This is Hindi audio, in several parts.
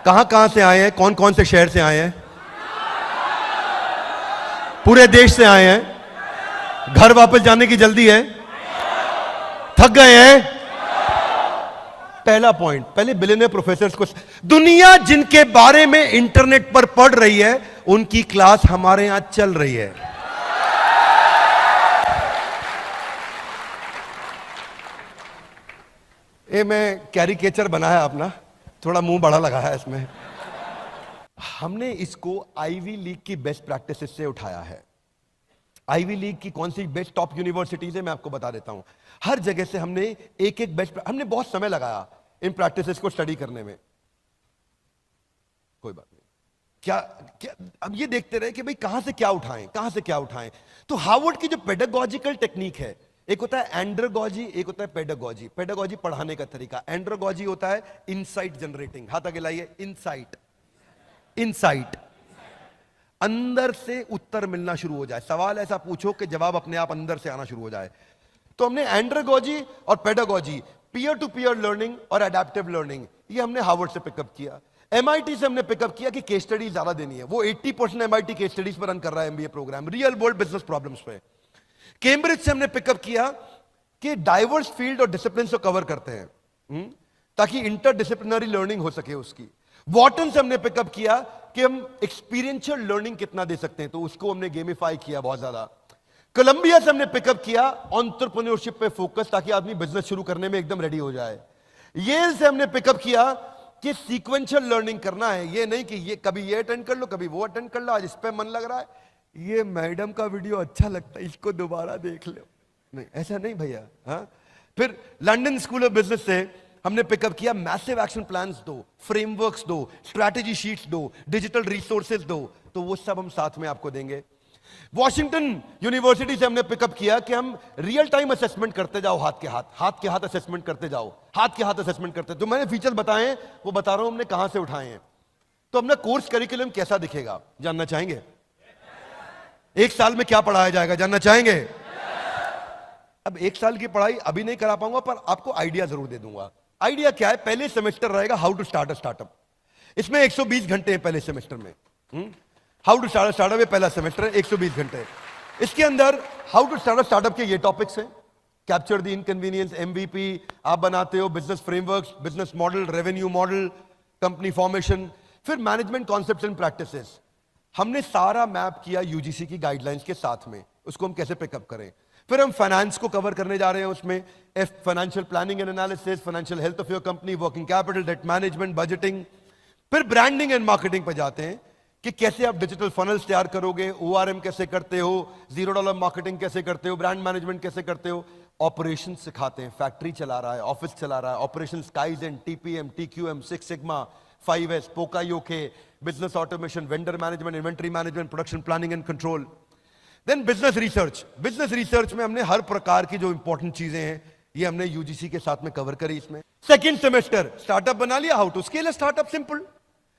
कहां कहां से आए हैं, कौन कौन से शहर से आए हैं? पूरे देश से आए हैं। घर वापस जाने की जल्दी है? थक गए हैं? पहला पॉइंट, पहले बिलियनियर प्रोफेसर्स को, दुनिया जिनके बारे में इंटरनेट पर पढ़ रही है उनकी क्लास हमारे यहां चल रही है। ये मैं कैरिकेचर बनाया अपना, थोड़ा मुंह बड़ा लगाया इसमें। हमने इसको आईवी लीग की बेस्ट प्रैक्टिसेस से उठाया है। आईवी लीग की कौन सी बेस्ट टॉप यूनिवर्सिटीज है मैं आपको बता देता हूं। हर जगह से हमने एक एक बेस्ट, हमने बहुत समय लगाया इन प्रैक्टिसेस को स्टडी करने में। कोई बात नहीं, क्या क्या अब ये देखते रहे कि भाई कहां से क्या उठाएं, कहां से क्या उठाएं। तो हार्वर्ड की जो पेडागॉजिकल टेक्निक है, एक होता है एंड्रोगॉजी, एक होता है पेडागॉजी। पेडागॉजी पढ़ाने का तरीका, एंड्रोगॉजी होता है इनसाइट जनरेटिंग। हाथ आगे लाइए, इनसाइट। इनसाइट, अंदर से उत्तर मिलना शुरू हो जाए, सवाल ऐसा पूछो कि जवाब अपने आप अंदर से आना शुरू हो जाए। तो हमने एंड्रोगॉजी और pedagogy, peer to peer learning और एडेप्टिव लर्निंग, ये हमने हार्वर्ड से पिकअप किया। एमआईटी से हमने पिकअप किया कि केस स्टडी ज्यादा देनी है। वो 80% एमआईटी केस स्टडीज पर रन कर रहा है MBA programme, real world business problems पे। कैम्ब्रिज से हमने पिकअप किया कि डाइवर्स फील्ड और डिसिप्लिन को कवर करते हैं ताकि इंटरडिसिप्लिनरी लर्निंग हो सके उसकी। वॉटन से हमने पिकअप किया कि हम एक्सपीरियंशियल लर्निंग कितना दे सकते हैं, तो उसको हमने गेमिफाई किया बहुत ज्यादा। कोलंबिया से हमने पिकअप किया एंटरप्रेन्योरशिप पे फोकस, ताकि आदमी बिजनेस शुरू करने में एकदम रेडी हो जाए। येल से हमने पिकअप किया कि सीक्वेंशियल लर्निंग करना है, ये नहीं कि ये कभी ये अटेंड कर लो कभी वो अटेंड कर लो, आज इस पे मन लग रहा है, ये मैडम का वीडियो अच्छा लगता है इसको दोबारा देख लो, नहीं ऐसा नहीं भैया। हाँ, फिर लंदन स्कूल ऑफ बिजनेस से हमने पिकअप किया मैसिव एक्शन प्लान्स दो, फ्रेमवर्क्स दो, स्ट्रैटेजी शीट्स दो, डिजिटल रिसोर्सेज दो, तो वो सब हम साथ में आपको देंगे। वॉशिंगटन यूनिवर्सिटी से हमने पिकअप किया कि हम रियल टाइम असेसमेंट करते जाओ, हाथ के हाथ असेसमेंट करते जाओ, हाथ के हाथ असेसमेंट करते। जो मैंने फीचर्स बताए हैं वो बता रहा हूं हमने कहां से उठाए हैं। तो अपना कोर्स करिकुलम कैसा दिखेगा जानना चाहेंगे? एक साल में क्या पढ़ाया जाएगा जानना चाहेंगे? अब एक साल की पढ़ाई अभी नहीं करा पाऊंगा, पर आपको आइडिया जरूर दे दूंगा। आइडिया क्या है? पहले सेमेस्टर रहेगा how to start a startup. इसमें 120 घंटे हैं पहले सेमेस्टर में। How to start a startup में पहला सेमेस्टर है, 120 घंटे। इसके अंदर how to start a startup के ये टॉपिक्स हैं। कैप्चर द इनकन्वीनियंस, एमवीपी आप बनाते हो, business frameworks, business model, revenue model, company formation, फिर मैनेजमेंट कॉन्सेप्ट्स एंड प्रैक्टिसेस। हमने सारा मैप किया यूजीसी की गाइडलाइंस के साथ में, उसको हम कैसे पिकअप करें। फिर हम फाइनेंस को कवर करने जा रहे हैं, उसमें financial planning and analysis, financial health of your company, working capital, debt management, budgeting. फिर ब्रांडिंग एंड मार्केटिंग पर जाते हैं कि कैसे आप डिजिटल फनल्स तैयार करोगे, ओआरएम कैसे करते हो, $0 मार्केटिंग कैसे करते हो, ब्रांड मैनेजमेंट कैसे करते हो। ऑपरेशन सिखाते हैं, फैक्ट्री चला रहा है, ऑफिस चला रहा है, operation, kaizen, TPM, TQM, 6 sigma, 5S, poka yoke, business automation, vendor management, inventory management, production planning and control. Then business research. Business research में हमने हर प्रकार की जो इंपॉर्टेंट चीजें हैं ये हमने यूजीसी के साथ में कवर करी। इसमें सेकंड सेमेस्टर स्टार्टअप बना लिया, how to scale a startup, simple.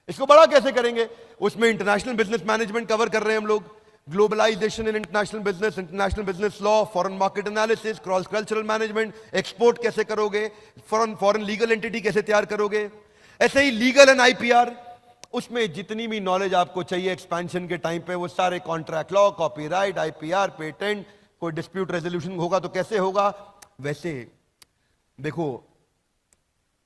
इसको बड़ा कैसे करेंगे, उसमें इंटरनेशनल बिजनेस मैनेजमेंट कवर कर रहे हैं हम लोग, globalisation in international business law, foreign market analysis, cross cultural management, export कैसे करोगे, फॉरेन लीगल एंटिटी कैसे तैयार करोगे। ऐसे ही लीगल एंड आईपीआर, उसमें जितनी भी नॉलेज आपको चाहिए एक्सपेंशन के टाइम पे, वो सारे contract law, copyright, IPR, patent, कोई डिस्प्यूट रेजोल्यूशन होगा तो कैसे होगा। वैसे देखो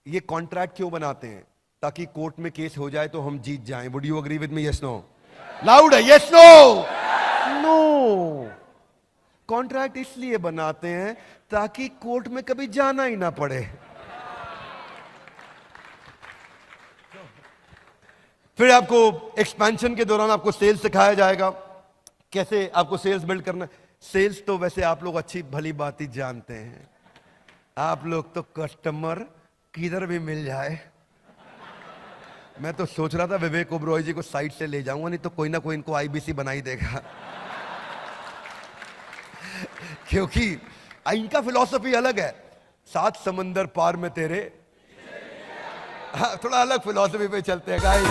ये कॉन्ट्रैक्ट क्यों बनाते हैं, ताकि कोर्ट में केस हो जाए तो हम जीत जाएं। Would you agree with me? Yes no? Loud है, यस नो? नो। कॉन्ट्रैक्ट इसलिए बनाते हैं ताकि कोर्ट में कभी जाना ही ना पड़े। फिर आपको एक्सपेंशन के दौरान आपको सेल्स सिखाया जाएगा, कैसे आपको सेल्स बिल्ड करना। सेल्स तो वैसे आप लोग अच्छी भली बात ही जानते हैं, आप लोग तो कस्टमर किधर भी मिल जाए। मैं तो सोच रहा था विवेक ओबरॉय जी को साइड से ले जाऊंगा, नहीं तो कोई ना कोई इनको आईबीसी बना ही देगा। क्योंकि इनका फिलॉसफी अलग है, 7 समंदर पार में तेरे। हाँ, थोड़ा अलग फिलॉसफी पे चलते हैं गाइस।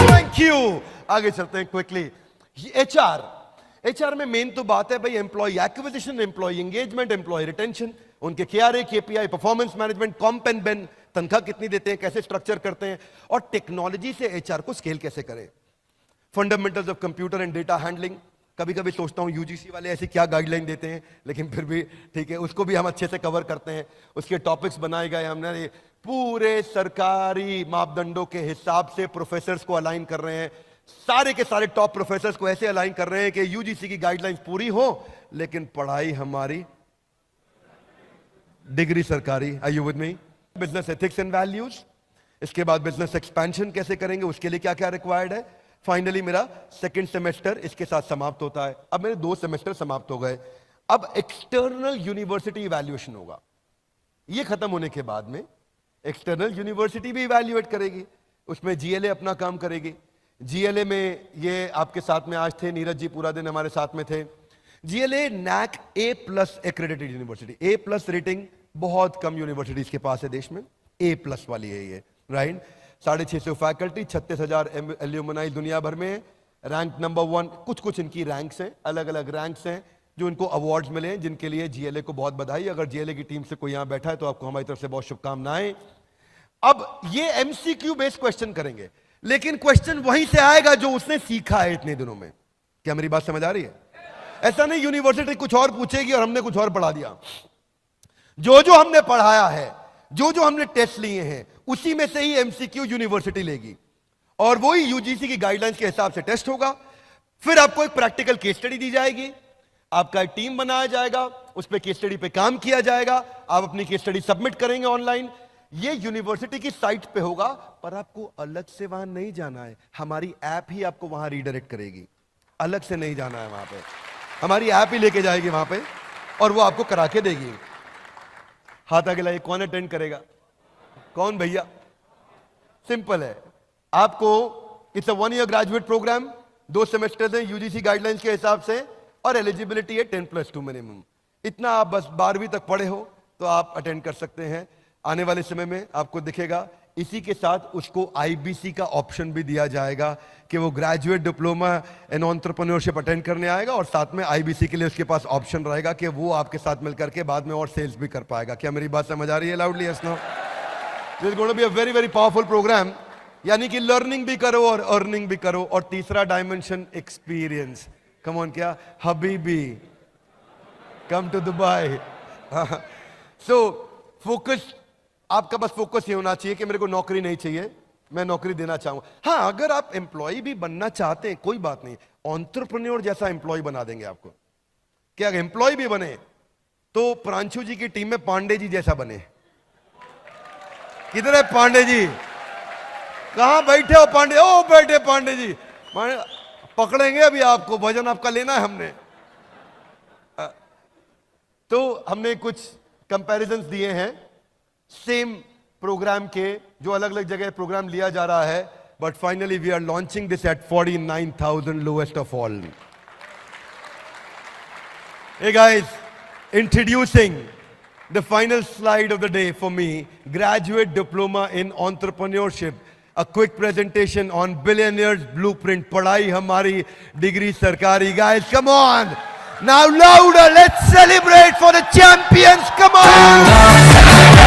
Thank you. आगे चलते हैं क्विकली। एचआर एचआर में मेन तो बात है भाई employ acquisition, employ engagement, employ retention, उनके KRA, KPI, performance management, comp and ben, तनख्वाह कितनी देते हैं, कैसे स्ट्रक्चर करते हैं, और टेक्नोलॉजी से एचआर को स्केल कैसे करें। Fundamentals of computer and data handling, कभी कभी सोचता हूं यूजीसी वाले ऐसी क्या गाइडलाइन देते हैं, लेकिन फिर भी ठीक है, उसको भी हम अच्छे से कवर करते हैं। उसके टॉपिक्स बनाए गए, हमने पूरे सरकारी मापदंडों के हिसाब से प्रोफेसर्स को अलाइन कर रहे हैं, सारे के सारे टॉप प्रोफेसर्स को ऐसे अलाइन कर रहे हैं कि यूजीसी की गाइडलाइंस पूरी हो, लेकिन पढ़ाई हमारी, डिग्री सरकारी। Are you with me? Business ethics and values, इसके बाद बिजनेस एक्सपेंशन कैसे करेंगे, उसके लिए क्या क्या रिक्वायर्ड है। फाइनली मेरा सेकंड सेमेस्टर इसके साथ समाप्त होता है। अब मेरे 2 सेमेस्टर समाप्त हो गए। अब एक्सटर्नल यूनिवर्सिटी इवैल्यूएशन होगा। ये खत्म होने के बाद में एक्सटर्नल यूनिवर्सिटी भी इवैल्यूएट करेगी, उसमें जीएलए अपना काम करेगी। जीएलए में ये आपके साथ में आज थे, नीरज जी पूरा दिन हमारे साथ में थे। GLA NAAC A+ accredited university, A+ rating बहुत कम यूनिवर्सिटीज के पास है देश में, A+ वाली है ये, राइट। 650 फैकल्टी, 36,000 एल्यूमनाई दुनिया भर में, रैंक नंबर 1। कुछ कुछ इनकी रैंक्स हैं, अलग अलग रैंक्स हैं जो इनको अवार्ड्स मिले हैं, जिनके लिए जीएलए को बहुत बधाई। अगर जीएलए की टीम से कोई यहां बैठा है तो आपको हमारी तरफ से बहुत शुभकामनाएं। अब ये एमसीक्यू बेस्ड क्वेश्चन करेंगे, लेकिन क्वेश्चन वहीं से आएगा जो उसने सीखा है इतने दिनों में। क्या मेरी बात समझ आ रही है? ऐसा नहीं यूनिवर्सिटी कुछ और पूछेगी और हमने कुछ और पढ़ा दिया। जो जो हमने पढ़ाया है, जो जो हमने टेस्ट लिए हैं, उसी में से ही एमसीक्यू यूनिवर्सिटी लेगी, और वही यूजीसी की गाइडलाइंस के हिसाब से टेस्ट होगा। फिर आपको एक प्रैक्टिकल केस स्टडी दी जाएगी, आपका एक टीम बनाया जाएगा, उस पर केस स्टडी पे काम किया जाएगा, आप अपनी केस स्टडी सबमिट करेंगे ऑनलाइन। ये यूनिवर्सिटी की साइट पे होगा, पर आपको अलग से वहां नहीं जाना है, हमारी ऐप ही आपको वहां रीडायरेक्ट करेगी। अलग से नहीं जाना है वहां पे, हमारी ऐप ही लेके जाएगी वहां पे और वो आपको करा के देगी। हाथ आगे लाइए, कौन अटेंड करेगा? कौन भैया? सिंपल है, आपको it's a 1 year graduate programme, 2 semester है यूजीसी गाइडलाइंस के हिसाब से, और एलिजिबिलिटी है 10+2 मिनिमम। इतना आप बस 12वीं तक पढ़े हो तो आप अटेंड कर सकते हैं। आने वाले समय में आपको दिखेगा, इसी के साथ उसको आईबीसी का ऑप्शन भी दिया जाएगा कि वो graduate diploma in entrepreneurship attend करने आएगा, और साथ में आईबीसी के लिए उसके पास ऑप्शन रहेगा कि वो आपके साथ मिलकर के बाद में और सेल्स भी कर पाएगा। क्या मेरी बात समझ आ रही है? Loudly yes no? This is going to be a very very powerful programme, यानी कि लर्निंग भी करो और अर्निंग भी करो। और तीसरा डायमेंशन एक्सपीरियंस। कम ऑन, क्या हबीबी, come to Dubai. So focus, आपका बस फोकस ये होना चाहिए कि मेरे को नौकरी नहीं चाहिए, मैं नौकरी देना चाहूंगा। हाँ, अगर आप एम्प्लॉय भी बनना चाहते हैं कोई बात नहीं, एंटरप्रेन्योर जैसा एम्प्लॉय बना देंगे आपको। क्या एम्प्लॉय भी बने तो प्रांशु जी की टीम में पांडे जी जैसा बने। किधर है पांडे जी? कहां बैठे हो पांडे? ओ बैठे पांडे जी, पकड़ेंगे अभी आपको, वजन आपका लेना है हमने। तो हमने कुछ कंपैरिजंस दिए हैं सेम प्रोग्राम के, जो अलग अलग जगह प्रोग्राम लिया जा रहा है, but finally we are launching this at 49,000, lowest of all. Hey guys, introducing the final slide of the day for me, graduate diploma in entrepreneurship, a quick presentation on billionaires blueprint, पढ़ाई हमारी, डिग्री सरकारी। Guys, come on! Now louder, let's celebrate for the champions, come on!